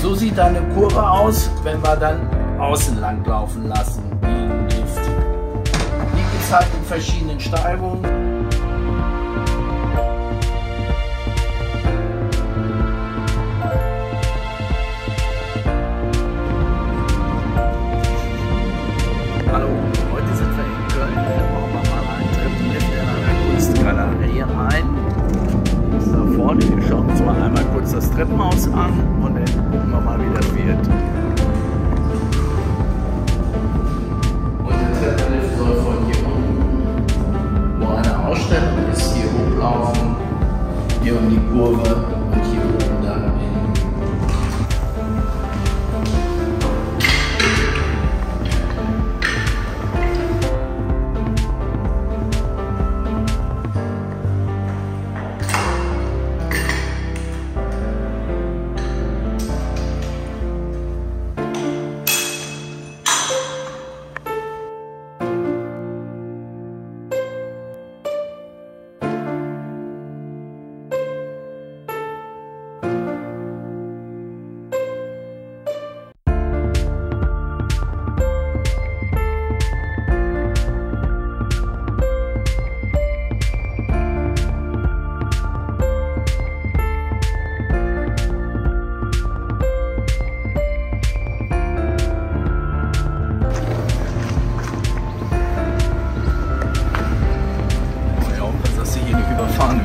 So sieht eine Kurve aus, wenn wir dann außen lang laufen lassen, wie im Lift. Die gibt es halt in verschiedenen Steigungen. Hallo, heute sind wir in Köln. Da bauen wir mal einen Treppenlift in einer Kunstgalerie ein. Das ist da vorne. Wir schauen uns mal einmal kurz das Treppenhaus an und dann gucken wir mal, wie das wird. Und der Treppenlift soll von hier unten, wo eine Ausstellung ist, hier hochlaufen, hier um die Kurve und hier oben dann hin.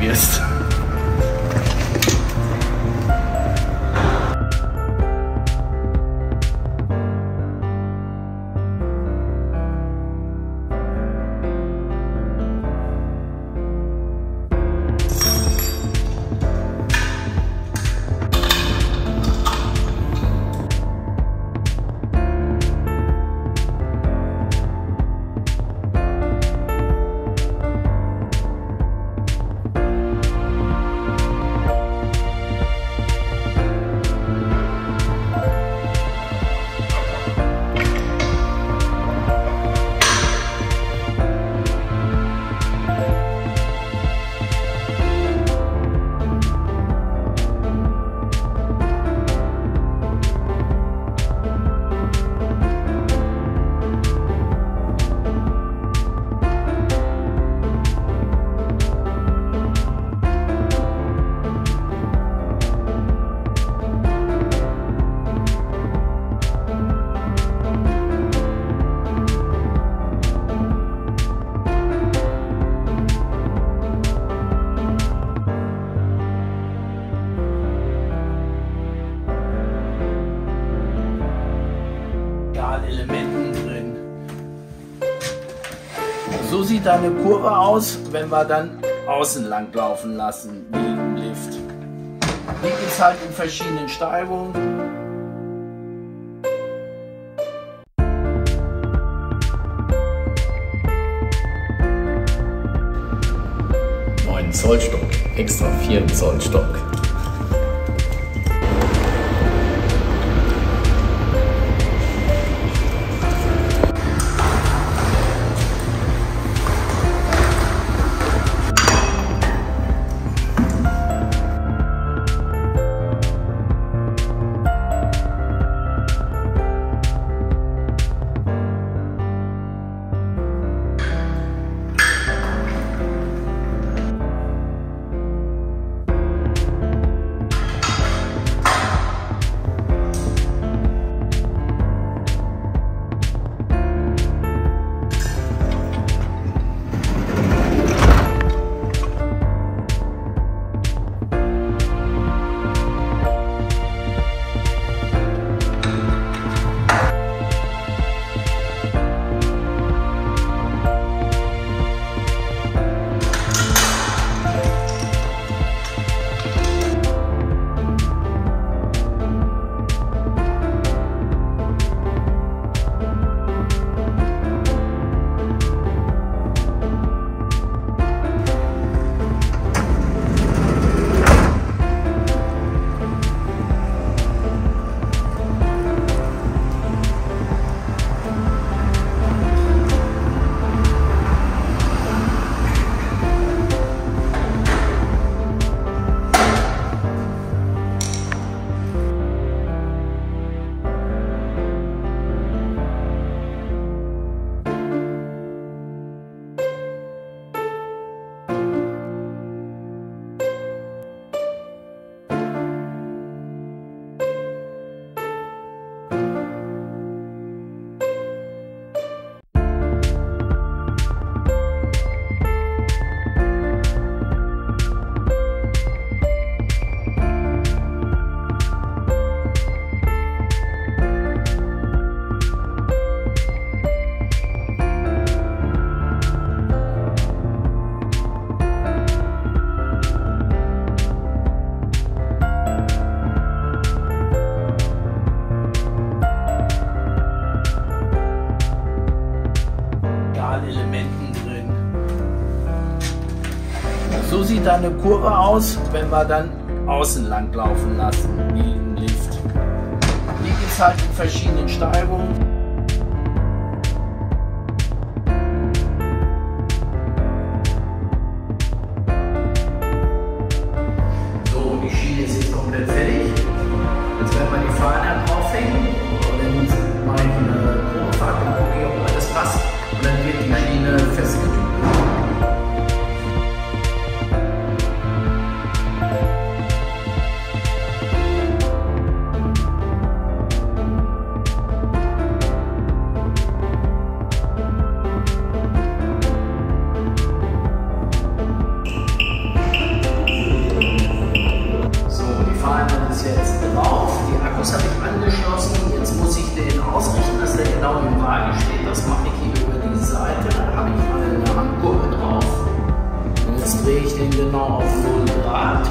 Wirst. Elementen drin. So sieht eine Kurve aus, wenn wir dann außen lang laufen lassen, wie im Lift. Die gibt es halt in verschiedenen Steigungen. 9 Zoll Stock, extra 4 Zoll Stock. sieht eine Kurve aus, wenn wir dann außen lang laufen lassen, wie im Lift. Die gibt es halt in verschiedenen Steigungen. So, die Schiene ist jetzt komplett fertig. Jetzt werden wir die Fahreinheit draufhängen und dann mache ich eine Probefahrt und gucke, ob alles passt. Und dann wird die Schiene festgedrückt. Jetzt drauf, die Akkus habe ich angeschlossen, jetzt muss ich den ausrichten, dass der genau im Wagen steht, das mache ich hier über die Seite, da habe ich eine Handkurbel drauf und jetzt drehe ich den genau auf 0 Grad.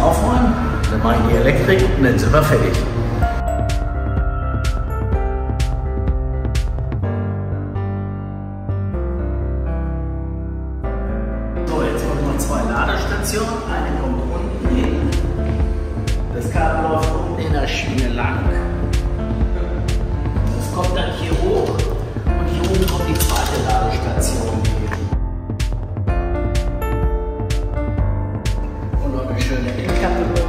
Aufräumen, dann mache ich die Elektrik und dann sind wir fertig. So, jetzt kommen noch 2 Ladestationen. Eine kommt unten hin. Das Kabel läuft unten in der Schiene lang. Das kommt dann hier hoch und hier oben kommt die zweite Ladestation. Schöne Endkappe drauf.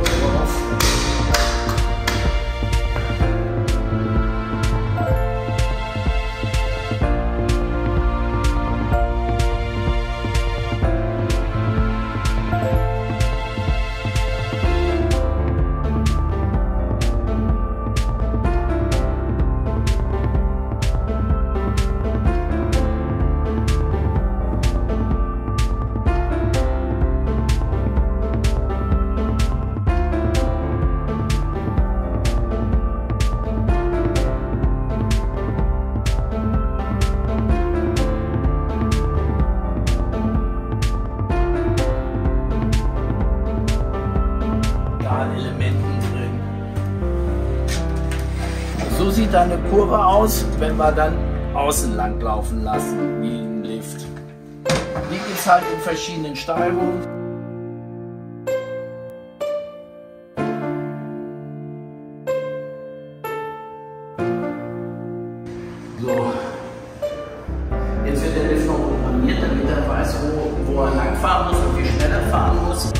Elementen drin. So sieht eine Kurve aus, wenn wir dann außen lang laufen lassen, wie im Lift. Die gibt es halt in verschiedenen Steigungen. So. Jetzt wird der Lift noch programmiert, damit er weiß, wo er lang fahren muss und wie schnell er fahren muss.